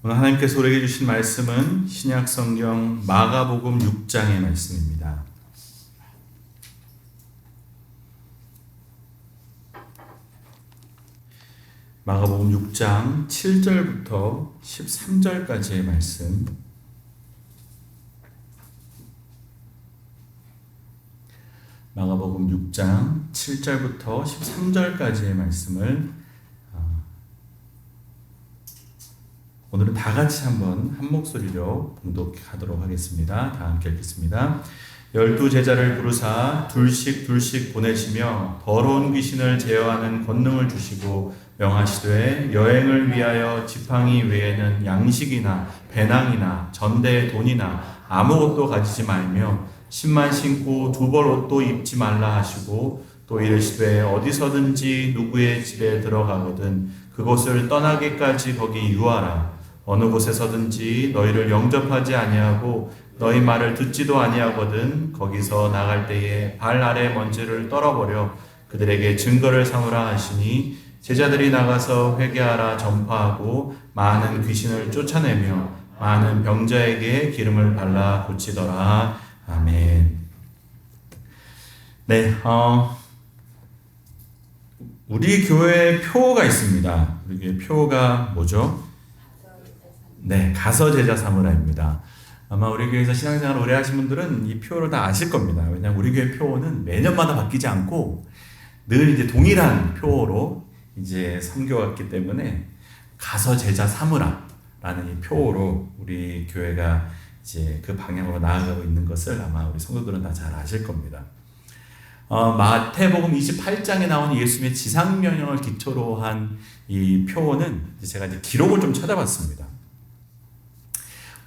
오늘 하나님께서 우리에게 주신 말씀은 신약성경 마가복음 6장의 말씀입니다. 마가복음 6장 7절부터 13절까지의 말씀. 마가복음 6장 7절부터 13절까지의 말씀을 오늘은 다 같이 한번 한 목소리로 봉독하도록 하겠습니다. 다 함께 읽겠습니다. 12 제자를 부르사 둘씩 보내시며 더러운 귀신을 제어하는 권능을 주시고 명하시되 여행을 위하여 지팡이 외에는 양식이나 배낭이나 전대의 돈이나 아무것도 가지지 말며 신만 신고 두벌 옷도 입지 말라 하시고 또 이르시되 어디서든지 누구의 집에 들어가거든 그곳을 떠나기까지 거기 유하라. 어느 곳에서든지 너희를 영접하지 아니하고 너희 말을 듣지도 아니하거든 거기서 나갈 때에 발 아래 먼지를 떨어버려 그들에게 증거를 삼으라 하시니 제자들이 나가서 회개하라 전파하고 많은 귀신을 쫓아내며 많은 병자에게 기름을 발라 고치더라. 아멘. 네, 우리 교회에 표가 있습니다. 우리 교회 표가 뭐죠? 네, 가서 제자 삼으라입니다. 아마 우리 교회에서 신앙생활을 오래 하신 분들은 이 표를 다 아실 겁니다. 왜냐하면 우리 교회 표는 매년마다 바뀌지 않고 늘 이제 동일한 표로 이제 섬겨왔기 때문에 가서 제자 삼으라라는 이 표로 우리 교회가 이제 그 방향으로 나아가고 있는 것을 아마 우리 성도들은 다 잘 아실 겁니다. 마태복음 28장에 나오는 예수님의 지상명령을 기초로 한 이 표는 제가 이제 기록을 좀 찾아봤습니다.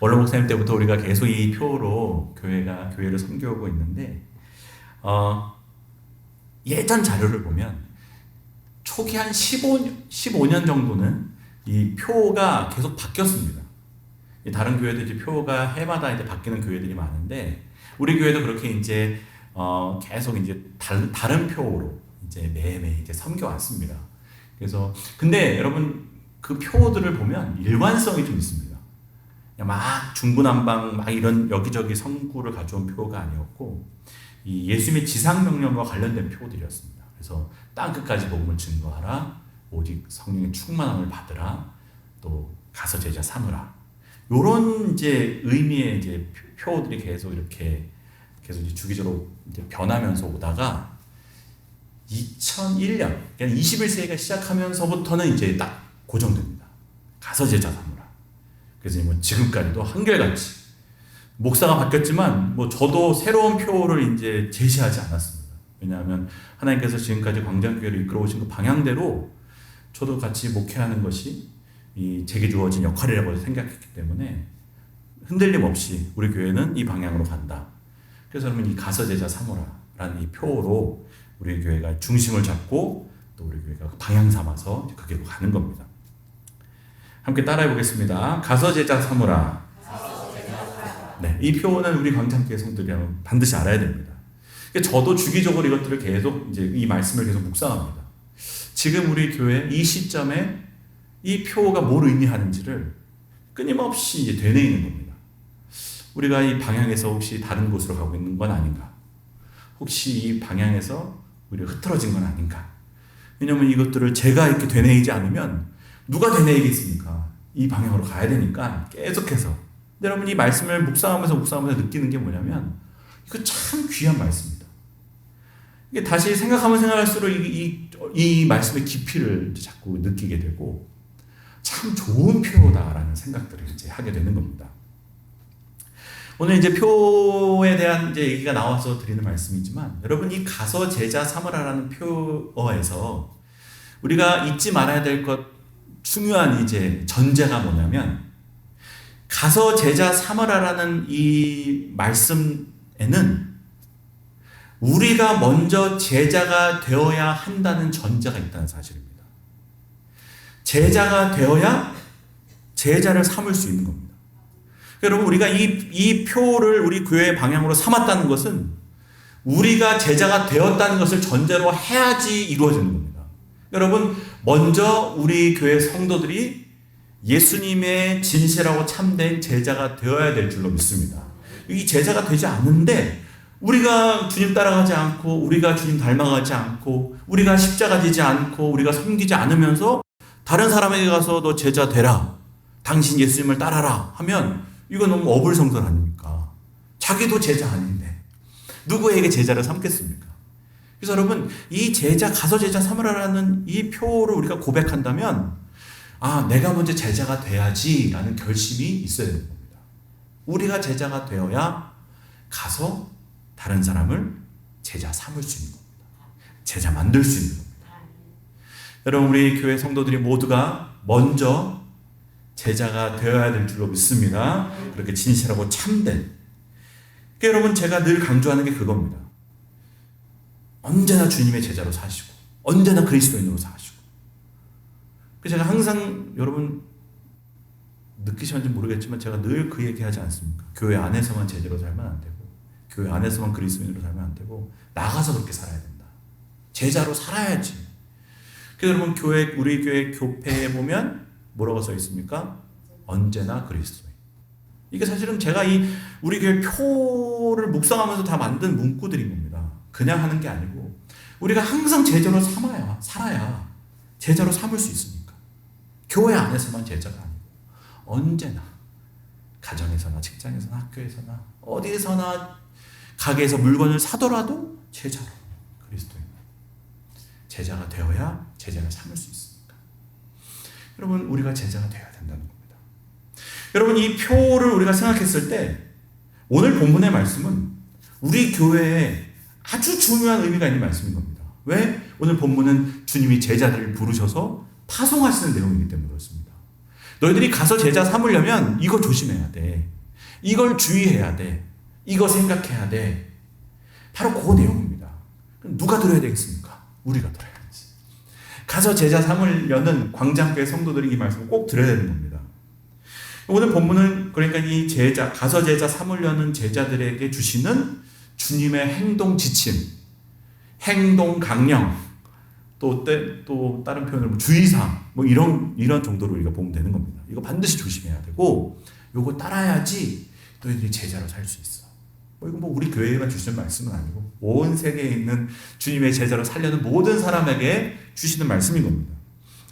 원로 목사님 때부터 우리가 계속 이 표로 교회를 섬겨오고 있는데, 예전 자료를 보면 초기 한 15년 정도는 이 표가 계속 바뀌었습니다. 다른 교회들이 표가 해마다 이제 바뀌는 교회들이 많은데, 우리 교회도 그렇게 이제 계속 이제 다른 표로 이제 매매 이제 섬겨왔습니다. 그래서 근데 여러분 그 표들을 보면 일관성이 좀 있습니다. 막 중구난방 막 이런 여기저기 성구를 가져온 표가 아니었고 이 예수님의 지상명령과 관련된 표들이었습니다. 그래서 땅끝까지 복음을 증거하라, 오직 성령의 충만함을 받으라, 또 가서 제자 삼으라. 요런 이제 의미의 이제 표들이 계속 이렇게 계속 이제 주기적으로 이제 변하면서 오다가 2001년, 그러니까 21세기가 시작하면서부터는 이제 딱 고정됩니다. 가서 제자 삼으라. 그래서 뭐 지금까지도 한결같이 목사가 바뀌었지만 뭐 저도 새로운 표를 이제 제시하지 않았습니다. 왜냐하면 하나님께서 지금까지 광장교회를 이끌어오신 그 방향대로 저도 같이 목회하는 것이 제게 주어진 역할이라고 생각했기 때문에 흔들림 없이 우리 교회는 이 방향으로 간다. 그래서 여러분 이 가서 제자 삼으라라는 이 표로 우리 교회가 중심을 잡고 또 우리 교회가 방향 삼아서 그 길로 가는 겁니다. 함께 따라해 보겠습니다. 가서 제자 삼으라. 네, 이 표는 우리 광장교회 성도들이 반드시 알아야 됩니다. 저도 주기적으로 이것들을 계속 이제 이 말씀을 계속 묵상합니다. 지금 우리 교회 이 시점에 이 표가 뭘 의미하는지를 끊임없이 이제 되뇌이는 겁니다. 우리가 이 방향에서 혹시 다른 곳으로 가고 있는 건 아닌가? 혹시 이 방향에서 우리가 흐트러진 건 아닌가? 왜냐하면 이것들을 제가 이렇게 되뇌이지 않으면 누가 되뇌이겠습니까? 이 방향으로 가야 되니까 계속해서. 근데 여러분 이 말씀을 묵상하면서 느끼는 게 뭐냐면 이거 참 귀한 말씀입니다. 이게 다시 생각하면 생각할수록 이 말씀의 깊이를 자꾸 느끼게 되고 참 좋은 표다라는 생각들을 이제 하게 되는 겁니다. 오늘 이제 표에 대한 이제 얘기가 나와서 드리는 말씀이지만 여러분 이 가서 제자 삼으라라는 표어에서 우리가 잊지 말아야 될 것 중요한 이제 전제가 뭐냐면 가서 제자 삼으라라는 이 말씀에는 우리가 먼저 제자가 되어야 한다는 전제가 있다는 사실입니다. 제자가 되어야 제자를 삼을 수 있는 겁니다. 여러분 우리가 이 표를 우리 교회의 방향으로 삼았다는 것은 우리가 제자가 되었다는 것을 전제로 해야지 이루어지는 겁니다. 여러분 먼저 우리 교회 성도들이 예수님의 진실하고 참된 제자가 되어야 될 줄로 믿습니다. 이 제자가 되지 않는데 우리가 주님 따라가지 않고 우리가 주님 닮아가지 않고 우리가 십자가 지지 않고 우리가 섬기지 않으면서 다른 사람에게 가서 너 제자 되라, 당신 예수님을 따라라 하면 이거 너무 어불성설 아닙니까? 자기도 제자 아닌데 누구에게 제자를 삼겠습니까? 그래서 여러분, 이 제자, 가서 제자 삼으라라는 이 표를 우리가 고백한다면 내가 먼저 제자가 돼야지 라는 결심이 있어야 되는 겁니다. 우리가 제자가 되어야 가서 다른 사람을 제자 삼을 수 있는 겁니다. 제자 만들 수 있는 겁니다. 여러분, 우리 교회 성도들이 모두가 먼저 제자가 되어야 될 줄로 믿습니다. 그렇게 진실하고 참된. 그러니까 여러분, 제가 늘 강조하는 게 그겁니다. 언제나 주님의 제자로 사시고 언제나 그리스도인으로 사시고. 제가 항상 여러분 느끼셨는지 모르겠지만 제가 늘 그 얘기하지 않습니까? 교회 안에서만 제자로 살면 안 되고 교회 안에서만 그리스도인으로 살면 안 되고 나가서 그렇게 살아야 된다. 제자로 살아야지. 그래서 여러분, 우리 교회 교패에 보면 뭐라고 써 있습니까? 언제나 그리스도인. 이게 사실은 제가 우리 교회 표를 묵상하면서 다 만든 문구들인 겁니다. 그냥 하는 게 아니고 우리가 항상 제자로 살아야 제자로 삼을 수 있습니까? 교회 안에서만 제자가 아니고 언제나 가정에서나 직장에서나 학교에서나 어디에서나 가게에서 물건을 사더라도 제자로 그리스도인 제자가 되어야 제자를 삼을 수 있습니다. 여러분, 우리가 제자가 되어야 된다는 겁니다. 여러분, 이 표를 우리가 생각했을 때 오늘 본문의 말씀은 우리 교회에 아주 중요한 의미가 있는 말씀인 겁니다. 왜? 오늘 본문은 주님이 제자들을 부르셔서 파송하시는 내용이기 때문에 그렇습니다. 너희들이 가서 제자 삼으려면 이거 조심해야 돼. 이걸 주의해야 돼. 이거 생각해야 돼. 바로 그 내용입니다. 그럼 누가 들어야 되겠습니까? 우리가 들어야지. 가서 제자 삼으려는 광장교회 성도들이 이 말씀을 꼭 들어야 되는 겁니다. 오늘 본문은 그러니까 이 제자, 가서 제자 삼으려는 제자들에게 주시는 주님의 행동 지침, 행동 강령, 또 다른 표현으로 주의사항, 이런 정도로 우리가 보면 되는 겁니다. 이거 반드시 조심해야 되고, 요거 따라야지 너희들이 제자로 살 수 있어. 이거 우리 교회에만 주시는 말씀은 아니고, 온 세계에 있는 주님의 제자로 살려는 모든 사람에게 주시는 말씀인 겁니다.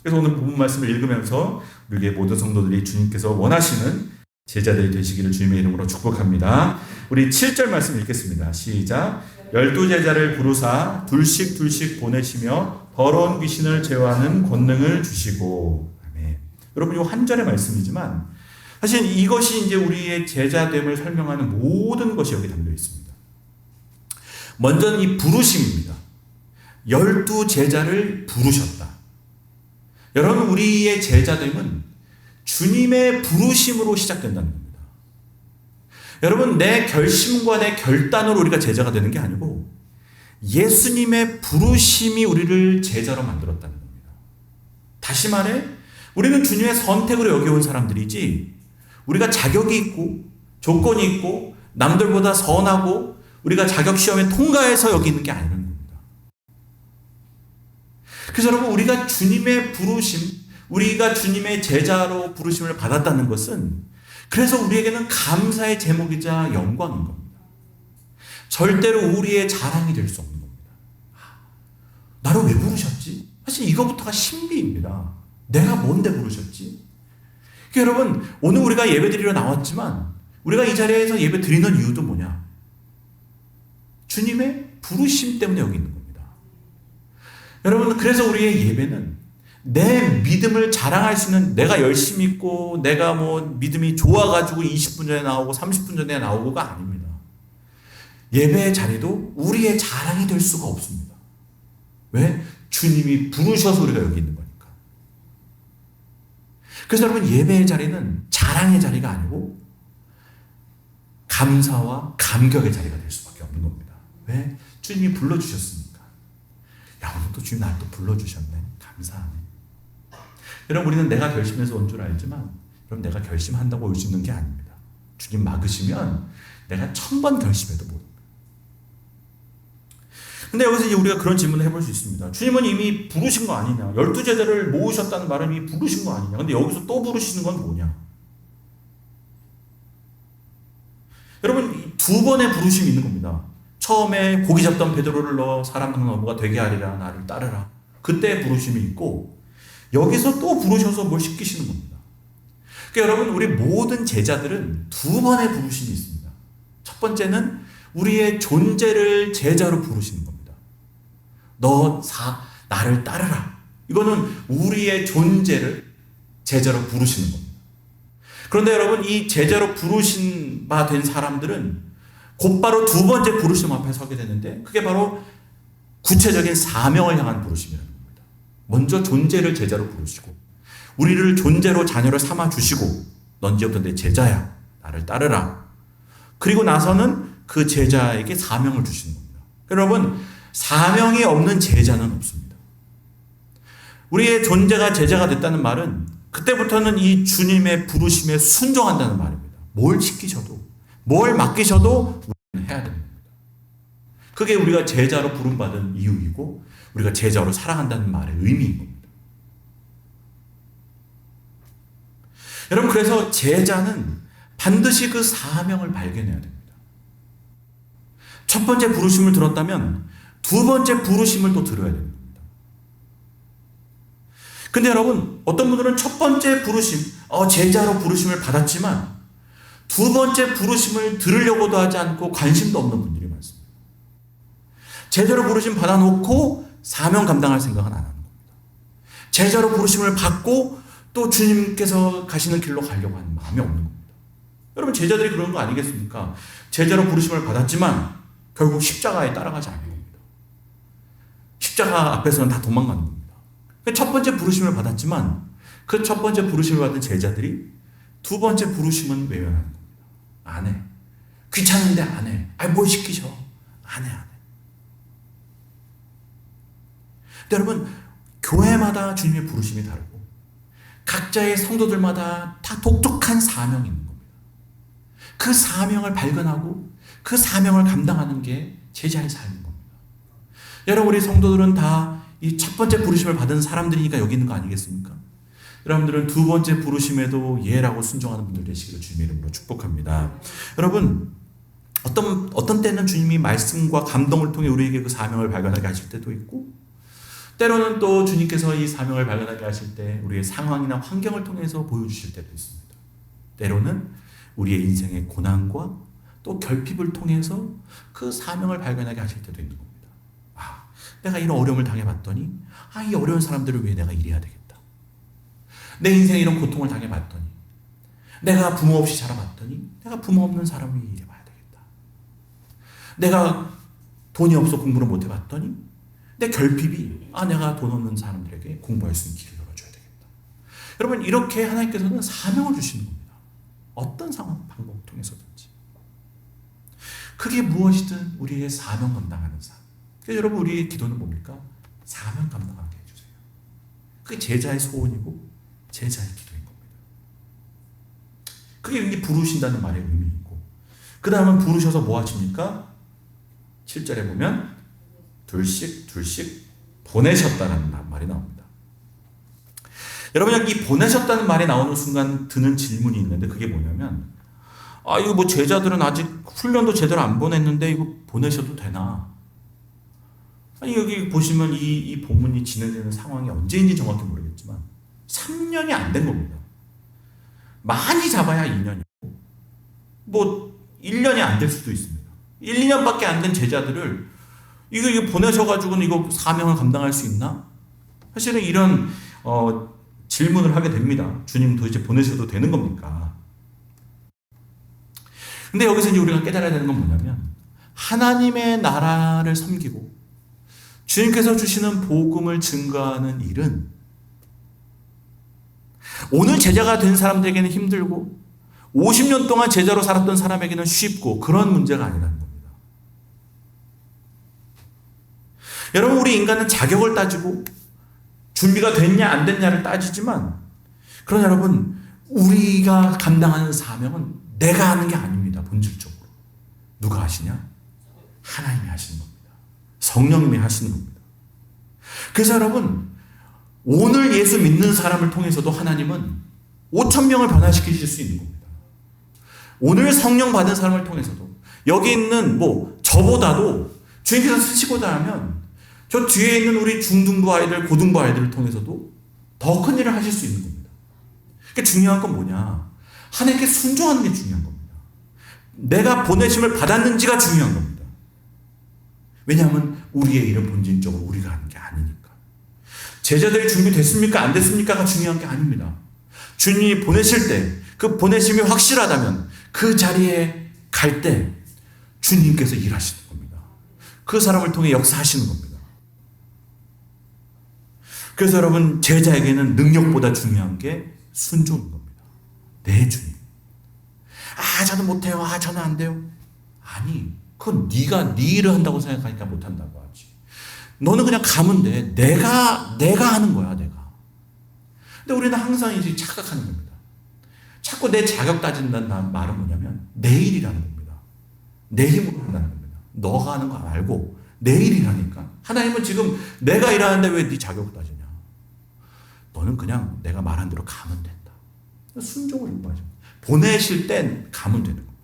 그래서 오늘 본문 말씀을 읽으면서 우리의 모든 성도들이 주님께서 원하시는 제자들이 되시기를 주님의 이름으로 축복합니다. 우리 7절 말씀 읽겠습니다. 시작. 12제자를 부르사 둘씩 보내시며 더러운 귀신을 제어하는 권능을 주시고. 아멘. 여러분, 이 한 절의 말씀이지만 사실 이것이 이제 우리의 제자됨을 설명하는 모든 것이 여기 담겨 있습니다. 먼저는 이 부르심입니다. 12제자를 부르셨다. 여러분, 우리의 제자됨은 주님의 부르심으로 시작된다는 겁니다. 여러분, 내 결심과 내 결단으로 우리가 제자가 되는 게 아니고 예수님의 부르심이 우리를 제자로 만들었다는 겁니다. 다시 말해, 우리는 주님의 선택으로 여기 온 사람들이지 우리가 자격이 있고 조건이 있고 남들보다 선하고 우리가 자격시험에 통과해서 여기 있는 게 아니라는 겁니다. 그래서 여러분, 우리가 주님의 부르심, 우리가 주님의 제자로 부르심을 받았다는 것은 그래서 우리에게는 감사의 제목이자 영광인 겁니다. 절대로 우리의 자랑이 될 수 없는 겁니다. 나를 왜 부르셨지? 사실 이거부터가 신비입니다. 내가 뭔데 부르셨지? 그러니까 여러분, 오늘 우리가 예배 드리러 나왔지만 우리가 이 자리에서 예배 드리는 이유도 뭐냐? 주님의 부르심 때문에 여기 있는 겁니다. 여러분, 그래서 우리의 예배는 내 믿음을 자랑할 수 있는, 내가 열심히 있고 내가 믿음이 좋아가지고 20분 전에 나오고 30분 전에 나오고가 아닙니다. 예배의 자리도 우리의 자랑이 될 수가 없습니다. 왜? 주님이 부르셔서 우리가 여기 있는 거니까. 그래서 여러분, 예배의 자리는 자랑의 자리가 아니고 감사와 감격의 자리가 될 수밖에 없는 겁니다. 왜? 주님이 불러주셨으니까. 야, 오늘 또 주님 날 또 불러주셨네. 감사하네. 여러분, 우리는 내가 결심해서 온 줄 알지만 여러분, 내가 결심한다고 올 수 있는 게 아닙니다. 주님 막으시면 내가 1000번 결심해도 못. 근데 여기서 이제 우리가 그런 질문을 해볼 수 있습니다. 주님은 이미 부르신 거 아니냐? 12제자를 모으셨다는 말은 이미 부르신 거 아니냐? 근데 여기서 또 부르시는 건 뭐냐? 여러분, 두 번의 부르심이 있는 겁니다. 처음에 고기 잡던 베드로를 넣어 사람 낚는 어부가 되게 하리라, 나를 따르라. 그때 부르심이 있고, 여기서 또 부르셔서 뭘 시키시는 겁니다. 그러니까 여러분, 우리 모든 제자들은 두 번의 부르심이 있습니다. 첫 번째는 우리의 존재를 제자로 부르시는 겁니다. 나를 따르라. 이거는 우리의 존재를 제자로 부르시는 겁니다. 그런데 여러분, 이 제자로 부르신 바 된 사람들은 곧바로 두 번째 부르심 앞에 서게 되는데, 그게 바로 구체적인 사명을 향한 부르심이라는 겁니다. 먼저 존재를 제자로 부르시고, 우리를 존재로 자녀를 삼아 주시고, 넌 이제부터 내 제자야, 나를 따르라. 그리고 나서는 그 제자에게 사명을 주시는 겁니다. 여러분, 사명이 없는 제자는 없습니다. 우리의 존재가 제자가 됐다는 말은 그때부터는 이 주님의 부르심에 순종한다는 말입니다. 뭘 시키셔도, 뭘 맡기셔도 우리는 해야 됩니다. 그게 우리가 제자로 부름받은 이유이고, 우리가 제자로 살아간다는 말의 의미인 겁니다. 여러분, 그래서 제자는 반드시 그 사명을 발견해야 됩니다. 첫 번째 부르심을 들었다면 두 번째 부르심을 또 들어야 됩니다. 근데 여러분, 어떤 분들은 첫 번째 부르심, 제자로 부르심을 받았지만 두 번째 부르심을 들으려고도 하지 않고 관심도 없는 분들이 많습니다. 제자로 부르심 받아놓고 사명 감당할 생각은 안 하는 겁니다. 제자로 부르심을 받고 또 주님께서 가시는 길로 가려고 하는 마음이 없는 겁니다. 여러분, 제자들이 그런 거 아니겠습니까? 제자로 부르심을 받았지만 결국 십자가에 따라가지 않는 겁니다. 십자가 앞에서는 다 도망가는 겁니다. 첫 번째 부르심을 받았지만 그 첫 번째 부르심을 받은 제자들이 두 번째 부르심은 외면하는 겁니다. 안 해. 귀찮은데 안 해. 뭘 시키셔. 안 해. 근데 여러분, 교회마다 주님의 부르심이 다르고 각자의 성도들마다 다 독특한 사명이 있는 겁니다. 그 사명을 발견하고 그 사명을 감당하는 게 제자의 삶인 겁니다. 여러분, 우리 성도들은 다 이 첫 번째 부르심을 받은 사람들이니까 여기 있는 거 아니겠습니까? 여러분들은 두 번째 부르심에도 예라고 순종하는 분들 되시기를 주님의 이름으로 축복합니다. 여러분, 어떤 때는 주님이 말씀과 감동을 통해 우리에게 그 사명을 발견하게 하실 때도 있고, 때로는 또 주님께서 이 사명을 발견하게 하실 때 우리의 상황이나 환경을 통해서 보여주실 때도 있습니다. 때로는 우리의 인생의 고난과 또 결핍을 통해서 그 사명을 발견하게 하실 때도 있는 겁니다. 내가 이런 어려움을 당해봤더니 이 어려운 사람들을 위해 내가 일해야 되겠다. 내 인생에 이런 고통을 당해봤더니, 내가 부모 없이 자라봤더니 내가 부모 없는 사람 위해 일해봐야 되겠다. 내가 돈이 없어 공부를 못 해봤더니 내 결핍이 내가 돈 없는 사람들에게 공부할 수 있는 길을 열어줘야 되겠다. 여러분, 이렇게 하나님께서는 사명을 주시는 겁니다. 어떤 상황, 방법을 통해서든지. 그게 무엇이든 우리의 사명 감당하는 삶. 그래서 여러분, 우리의 기도는 뭡니까? 사명 감당하게 해주세요. 그게 제자의 소원이고 제자의 기도인 겁니다. 그게 이제 부르신다는 말의 의미이고, 그 다음은 부르셔서 뭐 하십니까? 7절에 보면 둘씩 보내셨다는 말이 나옵니다. 여러분, 이 보내셨다는 말이 나오는 순간 드는 질문이 있는데, 그게 뭐냐면, 이거 뭐 제자들은 아직 훈련도 제대로 안 보냈는데 이거 보내셔도 되나? 여기 보시면 이 본문이 진행되는 상황이 언제인지 정확히 모르겠지만 3년이 안 된 겁니다. 많이 잡아야 2년이고 뭐 1년이 안 될 수도 있습니다. 1, 2년밖에 안 된 제자들을 이거 보내셔가지고는 이거 사명을 감당할 수 있나? 사실은 이런 질문을 하게 됩니다. 주님 도대체 보내셔도 되는 겁니까? 근데 여기서 이제 우리가 깨달아야 되는 건 뭐냐면, 하나님의 나라를 섬기고 주님께서 주시는 복음을 증거하는 일은 오늘 제자가 된 사람들에게는 힘들고 50년 동안 제자로 살았던 사람에게는 쉽고 그런 문제가 아니라는 겁니다. 여러분, 우리 인간은 자격을 따지고 준비가 됐냐 안 됐냐를 따지지만, 그러나 여러분, 우리가 감당하는 사명은 내가 하는 게 아닙니다. 본질적으로 누가 하시냐? 하나님이 하시는 겁니다. 성령님이 하시는 겁니다. 그래서 여러분, 오늘 예수 믿는 사람을 통해서도 하나님은 5천 명을 변화시키실 수 있는 겁니다. 오늘 성령 받은 사람을 통해서도, 여기 있는 저보다도 주님께서 쓰시고자 하면 저 뒤에 있는 우리 중등부 아이들, 고등부 아이들을 통해서도 더 큰 일을 하실 수 있는 겁니다. 그러니까 중요한 건 뭐냐? 하나님께 순종하는 게 중요한 겁니다. 내가 보내심을 받았는지가 중요한 겁니다. 왜냐하면 우리의 일은 본질적으로 우리가 하는 게 아니니까. 제자들이 준비됐습니까? 안 됐습니까가 중요한 게 아닙니다. 주님이 보내실 때 그 보내심이 확실하다면 그 자리에 갈 때 주님께서 일하시는 겁니다. 그 사람을 통해 역사하시는 겁니다. 그래서 여러분, 제자에게는 능력보다 중요한 게 순종인 겁니다. 내 주님. 저는 못해요. 저는 안 돼요. 아니, 그건 네가 네 일을 한다고 생각하니까 못한다고 하지. 너는 그냥 가면 돼. 내가 하는 거야, 내가. 근데 우리는 항상 이제 착각하는 겁니다. 자꾸 내 자격 따진다는 말은 뭐냐면 내 일이라는 겁니다. 내 힘으로 한다는 겁니다. 너가 하는 거 말고 내 일이라니까. 하나님은 지금 내가 일하는데 왜 네 자격을 따지냐. 너는 그냥 내가 말한 대로 가면 된다. 순종을 요구하죠. 보내실 땐 가면 되는 겁니다.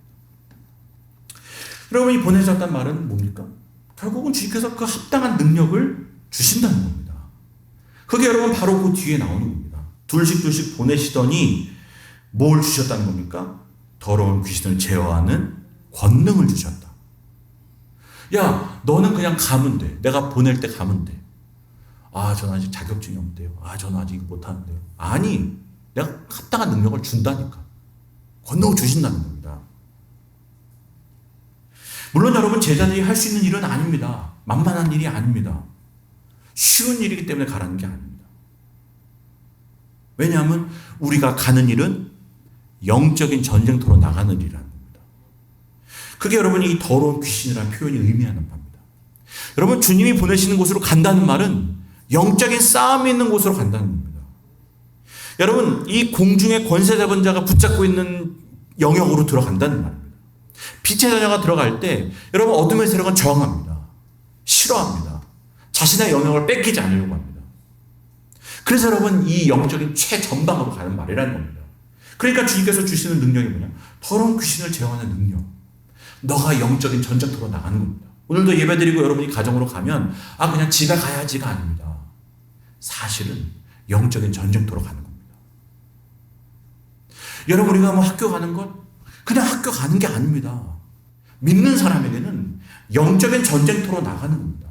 여러분이 보내셨단 말은 뭡니까? 결국은 주님께서 그 합당한 능력을 주신다는 겁니다. 그게 여러분 바로 그 뒤에 나오는 겁니다. 둘씩 보내시더니 뭘 주셨다는 겁니까? 더러운 귀신을 제어하는 권능을 주셨다. 야, 너는 그냥 가면 돼. 내가 보낼 때 가면 돼. 저는 아직 자격증이 없대요. 저는 아직 못하는데요. 아니, 내가 합당한 능력을 준다니까. 권능을 주신다는 겁니다. 물론 여러분, 제자들이 할 수 있는 일은 아닙니다. 만만한 일이 아닙니다. 쉬운 일이기 때문에 가라는 게 아닙니다. 왜냐하면 우리가 가는 일은 영적인 전쟁터로 나가는 일이라는 겁니다. 그게 여러분이 이 더러운 귀신이라는 표현이 의미하는 바입니다. 여러분, 주님이 보내시는 곳으로 간다는 말은 영적인 싸움이 있는 곳으로 간다는 겁니다. 여러분, 이 공중의 권세 잡은 자가 붙잡고 있는 영역으로 들어간다는 말입니다. 빛의 자녀가 들어갈 때 여러분, 어둠의 세력은 저항합니다. 싫어합니다. 자신의 영역을 뺏기지 않으려고 합니다. 그래서 여러분, 이 영적인 최전방으로 가는 말이라는 겁니다. 그러니까 주님께서 주시는 능력이 뭐냐? 더러운 귀신을 제어하는 능력. 너가 영적인 전쟁터로 나가는 겁니다. 오늘도 예배드리고 여러분이 가정으로 가면 그냥 집에 가야지가 아닙니다. 사실은 영적인 전쟁터로 가는 겁니다. 여러분, 우리가 학교 가는 것 그냥 학교 가는 게 아닙니다. 믿는 사람에게는 영적인 전쟁터로 나가는 겁니다.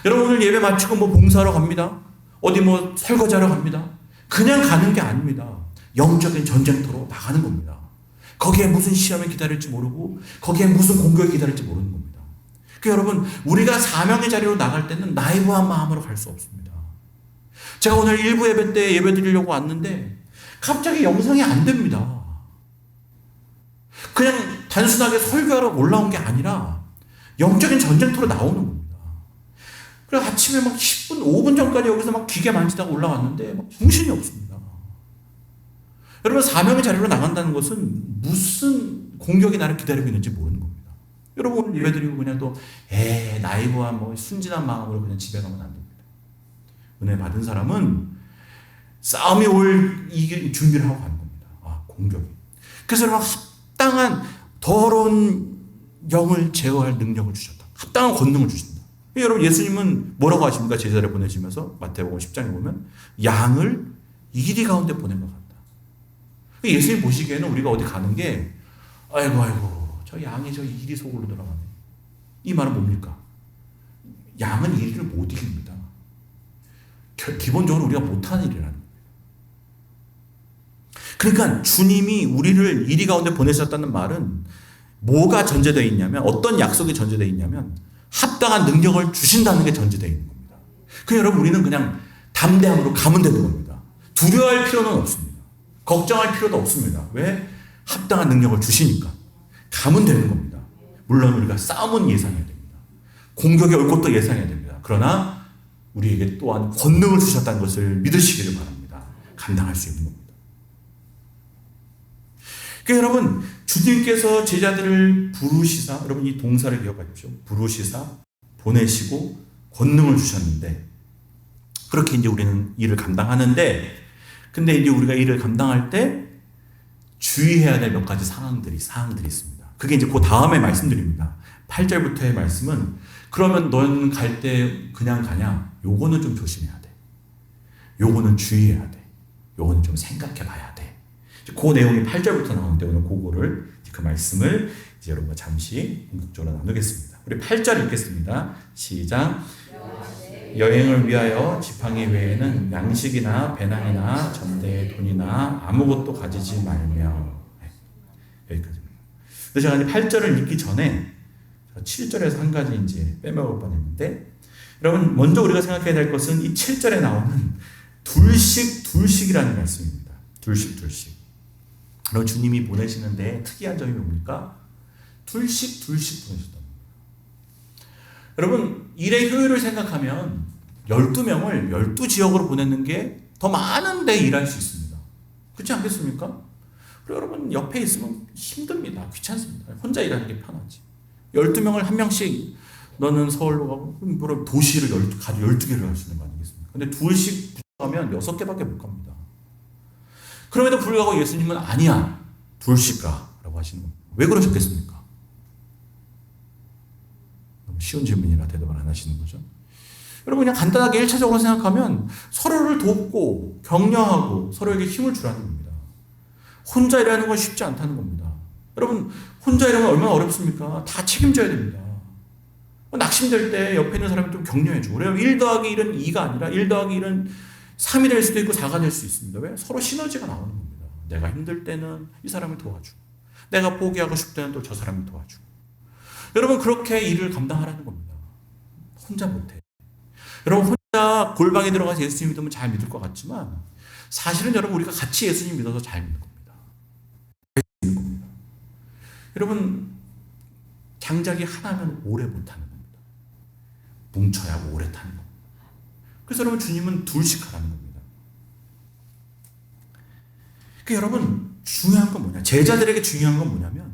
여러분, 오늘 예배 마치고 봉사하러 갑니다. 어디 설거지하러 갑니다. 그냥 가는 게 아닙니다. 영적인 전쟁터로 나가는 겁니다. 거기에 무슨 시험이 기다릴지 모르고 거기에 무슨 공격이 기다릴지 모르는 겁니다. 여러분, 우리가 사명의 자리로 나갈 때는 나이브한 마음으로 갈 수 없습니다. 제가 오늘 일부 예배 때 예배 드리려고 왔는데 갑자기 영상이 안 됩니다. 그냥 단순하게 설교하러 올라온 게 아니라 영적인 전쟁터로 나오는 겁니다. 그래서 아침에 10분, 5분 전까지 여기서 기계 만지다가 올라왔는데 정신이 없습니다. 여러분, 사명의 자리로 나간다는 것은 무슨 공격이 나를 기다리고 있는지 모르는 겁니다. 여러분, 오늘 예배드리고 그냥 나이브한 순진한 마음으로 그냥 집에 가면 안 됩니다. 은혜 받은 사람은 싸움이 올 준비를 하고 가는 겁니다. 공격이. 그래서 여러분, 합당한 더러운 영을 제어할 능력을 주셨다. 합당한 권능을 주신다. 여러분, 예수님은 뭐라고 하십니까? 제자를 보내시면서 마태복음 10장에 보면 양을 이리 가운데 보낸 것 같다. 예수님 보시기에는 우리가 어디 가는 게 아이고 저 양이 저 이리 속으로 들어가네. 이 말은 뭡니까? 양은 이리를 못 이깁니다. 기본적으로 우리가 못하는 일이라는 겁니다. 그러니까 주님이 우리를 이리 가운데 보내셨다는 말은 뭐가 전제되어 있냐면, 어떤 약속이 전제되어 있냐면 합당한 능력을 주신다는 게 전제되어 있는 겁니다. 여러분, 우리는 그냥 담대함으로 가면 되는 겁니다. 두려워할 필요는 없습니다. 걱정할 필요도 없습니다. 왜? 합당한 능력을 주시니까. 가면 되는 겁니다. 물론 우리가 싸움은 예상해야 됩니다. 공격이 올 것도 예상해야 됩니다. 그러나 우리에게 또한 권능을 주셨다는 것을 믿으시기를 바랍니다. 감당할 수 있는 겁니다. 여러분, 주님께서 제자들을 부르시사, 여러분 이 동사를 기억하십시오. 부르시사 보내시고 권능을 주셨는데 그렇게 이제 우리는 일을 감당하는데 근데 이제 우리가 일을 감당할 때 주의해야 될 몇 가지 사항들이 있습니다. 그게 이제 그 다음에 말씀드립니다. 8절부터의 말씀은 그러면 넌 갈 때 그냥 가냐? 요거는 좀 조심해야 돼. 요거는 주의해야 돼. 요거는 좀 생각해 봐야 돼. 그 내용이 8절부터 나오는데 오늘 그거를 그 말씀을 이제 여러분과 잠시 본격적으로 나누겠습니다. 우리 8절 읽겠습니다. 시작. 여행을 위하여 지팡이 외에는 양식이나 배낭이나 전대의 돈이나 아무것도 가지지 말며. 여기까지입니다. 근데 제가 이제 8절을 읽기 전에 7절에서 한 가지 이제 빼먹을 뻔했는데 여러분 먼저 우리가 생각해야 될 것은 이 7절에 나오는 둘씩이라는 말씀입니다. 둘씩. 여러분 주님이 보내시는데 특이한 점이 뭡니까? 둘씩 보내셨다. 여러분 일의 효율을 생각하면 12명을 12지역으로 보내는 게 더 많은 데 일할 수 있습니다. 그렇지 않겠습니까? 그리고 여러분 옆에 있으면 힘듭니다. 귀찮습니다. 혼자 일하는 게 편하지. 12명을 한 명씩 너는 서울로 가고 그럼 도시를 12개를 할 수 있는 거 아니겠습니까? 근데 둘씩 하면 6개밖에 못 갑니다. 그럼에도 불구하고 예수님은 아니야. 둘씩 가라고 하시는 겁니다. 왜 그러셨겠습니까? 너무 쉬운 질문이라 대답을 안 하시는 거죠. 여러분 그냥 간단하게 1차적으로 생각하면 서로를 돕고 격려하고 서로에게 힘을 주라는 겁니다. 혼자 일하는 건 쉽지 않다는 겁니다. 여러분 혼자 일하면 얼마나 어렵습니까? 다 책임져야 됩니다. 낙심될 때 옆에 있는 사람이 좀 격려해주고 그래요. 1 더하기 1은 2가 아니라 1 더하기 1은 3이 될 수도 있고 4가 될 수 있습니다. 왜? 서로 시너지가 나오는 겁니다. 내가 힘들 때는 이 사람을 도와주고 내가 포기하고 싶을 때는 또 저 사람을 도와주고 여러분 그렇게 일을 감당하라는 겁니다. 혼자 못해. 여러분 혼자 골방에 들어가서 예수님 믿으면 잘 믿을 것 같지만 사실은 여러분 우리가 같이 예수님 믿어서 잘 믿는 겁니다. 여러분 장작이 하나면 오래 못하는 겁니다. 뭉쳐야 오래 타는 겁니다. 그래서 여러분 주님은 둘씩 하라는 겁니다. 그러니까 여러분 중요한 건 뭐냐? 제자들에게 중요한 건 뭐냐면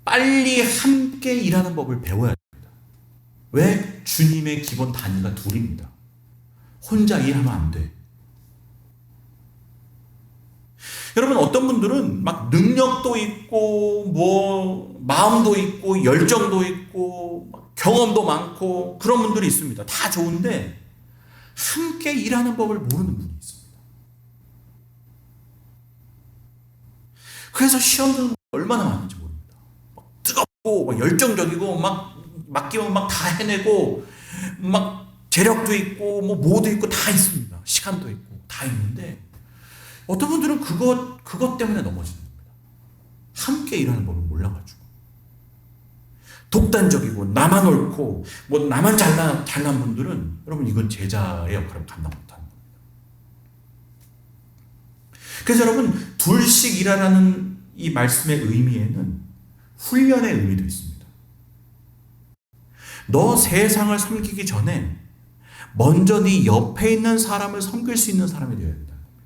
빨리 함께 일하는 법을 배워야 됩니다. 왜? 주님의 기본 단위가 둘입니다. 혼자 일하면 안 돼. 여러분 어떤 분들은 막 능력도 있고 뭐 마음도 있고 열정도 있고 경험도 많고 그런 분들이 있습니다. 다 좋은데 함께 일하는 법을 모르는 분이 있습니다. 그래서 시험들은 얼마나 많은지 모릅니다. 막 뜨겁고 막 열정적이고 막 맡기면 막 다 해내고 막 재력도 있고 뭐 뭐도 있고 다 있습니다. 시간도 있고 다 있는데 어떤 분들은 그것 때문에 넘어지는 겁니다. 함께 일하는 법을 몰라가지고 독단적이고 나만 옳고 뭐 나만 잘난 분들은 여러분 이건 제자의 역할을 감당 못하는 겁니다. 그래서 여러분 둘씩 일하라는 이 말씀의 의미에는 훈련의 의미도 있습니다. 너 세상을 섬기기 전에 먼저 네 옆에 있는 사람을 섬길 수 있는 사람이 되어야 된다는 겁니다.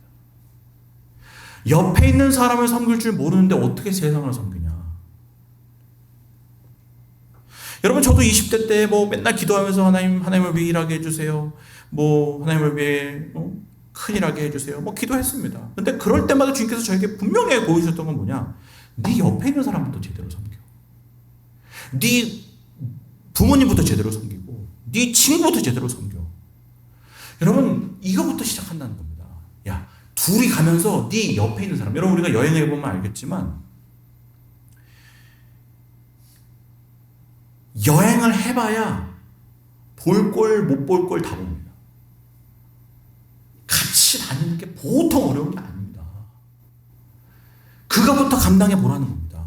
옆에 있는 사람을 섬길 줄 모르는데 어떻게 세상을 섬기냐. 여러분 저도 20대 때 뭐 맨날 기도하면서 하나님을 위해 일하게 해주세요. 뭐 하나님을 위해 큰 일하게 해주세요. 뭐 기도했습니다. 근데 그럴 때마다 주님께서 저에게 분명히 보여주셨던 건 뭐냐. 네 옆에 있는 사람부터 제대로 섬겨. 네 부모님부터 제대로 섬기고 네 친구부터 제대로 섬겨. 여러분 이거부터 시작한다는 겁니다. 야 둘이 가면서 네 옆에 있는 사람. 여러분 우리가 여행해 보면 알겠지만 여행을 해봐야 볼 꼴 못 볼 꼴 다 봅니다. 같이 다니는 게 보통 어려운 게 아닙니다. 그거부터 감당해 보라는 겁니다.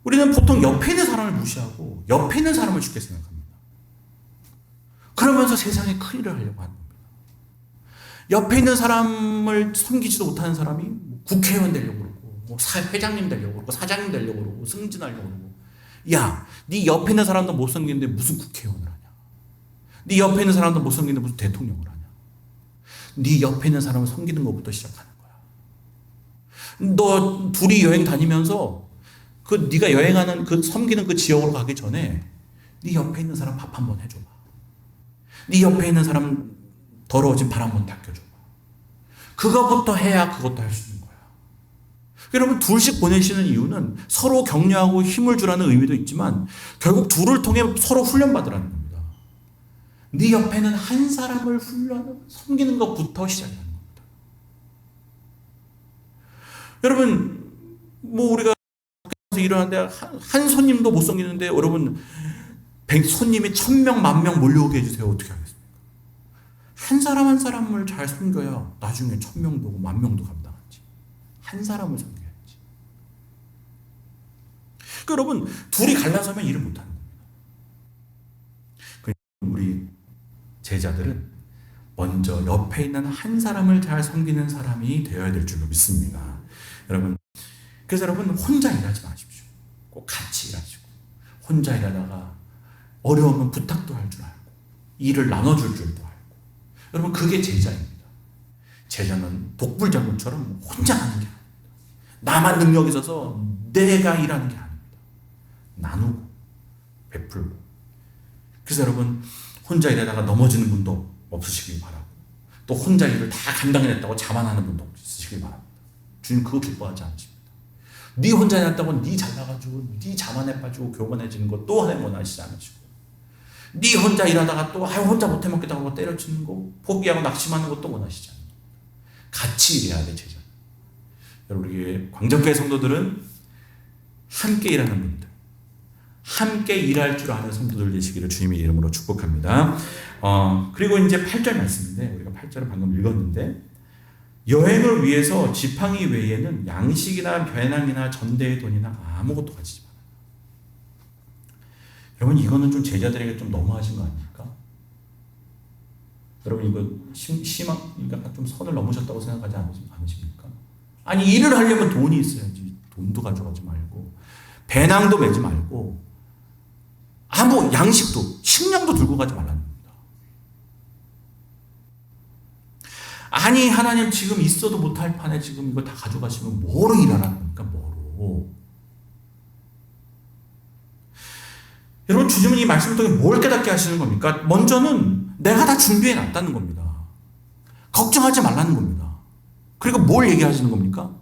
우리는 보통 옆에 있는 사람을 무시하고 옆에 있는 사람을 쉽게 생각합니다. 그러면서 세상에 큰 일을 하려고 하는 겁니다. 옆에 있는 사람을 섬기지도 못하는 사람이 국회의원 되려고 그러고 뭐 회장님 되려고 그러고 사장님 되려고 그러고 승진하려고 그러고 야, 네 옆에 있는 사람도 못 섬기는데 무슨 국회의원을 하냐. 네 옆에 있는 사람도 못 섬기는데 무슨 대통령을 하냐. 네 옆에 있는 사람을 섬기는 것부터 시작하는 거야. 너 둘이 여행 다니면서 그 네가 여행하는 그 섬기는 그 지역으로 가기 전에 네 옆에 있는 사람 밥 한번 해줘봐. 네 옆에 있는 사람 더러워진 발 한번 닦여줘봐. 그거부터 해야 그것도 할 수 있는 거야. 여러분 둘씩 보내시는 이유는 서로 격려하고 힘을 주라는 의미도 있지만 결국 둘을 통해 서로 훈련받으라는 겁니다. 네 옆에는 한 사람을 섬기는 것부터 시작하는 겁니다. 여러분 뭐 우리가 일하는데 한 손님도 못 섬기는데 여러분 손님이 1000명, 10,000명 몰려오게 해주세요. 어떻게 하겠습니까? 한 사람 한 사람을 잘 섬겨야 나중에 1000명도 오고 10,000명도 감당하지. 한 사람을 섬겨야지. 그러니까 여러분 둘이 갈라서면 일을 못하는 겁니다. 우리 제자들은 먼저 옆에 있는 한 사람을 잘 섬기는 사람이 되어야 될 줄로 믿습니다. 여러분 그래서 여러분 혼자 일하지 마십시오. 꼭 같이 일하시고 혼자 일하다가 어려우면 부탁도 할 줄 알고 일을 나눠줄 줄도 알고 여러분 그게 제자입니다. 제자는 독불장군처럼 혼자 하는 게 아닙니다. 나만 능력이 있어서 내가 일하는 게 아닙니다. 나누고 베풀고 그래서 여러분 혼자 일하다가 넘어지는 분도 없으시길 바라고 또 혼자 일을 다 감당해냈다고 자만하는 분도 없으시길 바랍니다. 주님 그거 기뻐하지 않으십니다. 네 혼자 일했다고 네 잘나가지고 네 자만해 빠지고 교만해지는 거 또 하나님 원하시지 않으시고 네 혼자 일하다가 또 혼자 못해 먹겠다고 때려치는 거 포기하고 낙심하는 것도 원하시지 않습니다. 같이 일해야 돼 제자. 여러분 우리 광적교회 성도들은 함께 일하는 분들 함께 일할 줄 아는 성도들 되시기를 주님의 이름으로 축복합니다. 그리고 이제 8절 말씀인데 우리가 8절을 방금 읽었는데 여행을 위해서 지팡이 외에는 양식이나 배낭이나 전대의 돈이나 아무것도 가지지 마라. 여러분 이거는 좀 제자들에게 좀 너무하신 거 아닙니까? 여러분 이거 그러니까 좀 선을 넘으셨다고 생각하지 않으십니까? 아니 일을 하려면 돈이 있어야지. 돈도 가져가지 말고 배낭도 메지 말고 아무 양식도 식량도 들고 가지 말라는 겁니다. 아니 하나님 지금 있어도 못할 판에 지금 이거 다 가져가시면 뭐로 일하라는 겁니까? 뭐로? 여러분 주님은 이 말씀을 통해 뭘 깨닫게 하시는 겁니까? 먼저는 내가 다 준비해 놨다는 겁니다. 걱정하지 말라는 겁니다. 그리고 뭘 얘기하시는 겁니까?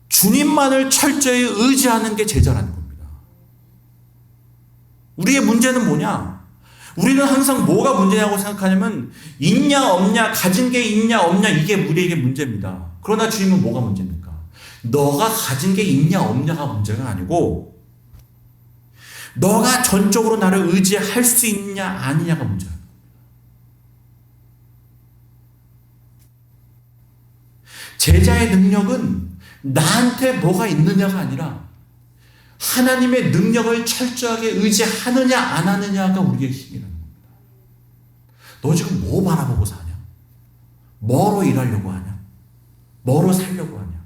주님만을 철저히 의지하는 게 제자라는 겁니다. 우리의 문제는 뭐냐? 우리는 항상 뭐가 문제냐고 생각하냐면 있냐 없냐 가진 게 있냐 없냐 이게 우리에게 문제입니다. 그러나 주님은 뭐가 문제입니까? 너가 가진 게 있냐 없냐가 문제가 아니고 너가 전적으로 나를 의지할 수 있냐 아니냐가 문제입니다. 제자의 능력은 나한테 뭐가 있느냐가 아니라 하나님의 능력을 철저하게 의지하느냐 안 하느냐가 우리의 힘이라는 겁니다. 너 지금 뭐 바라보고 사냐? 뭐로 일하려고 하냐? 뭐로 살려고 하냐?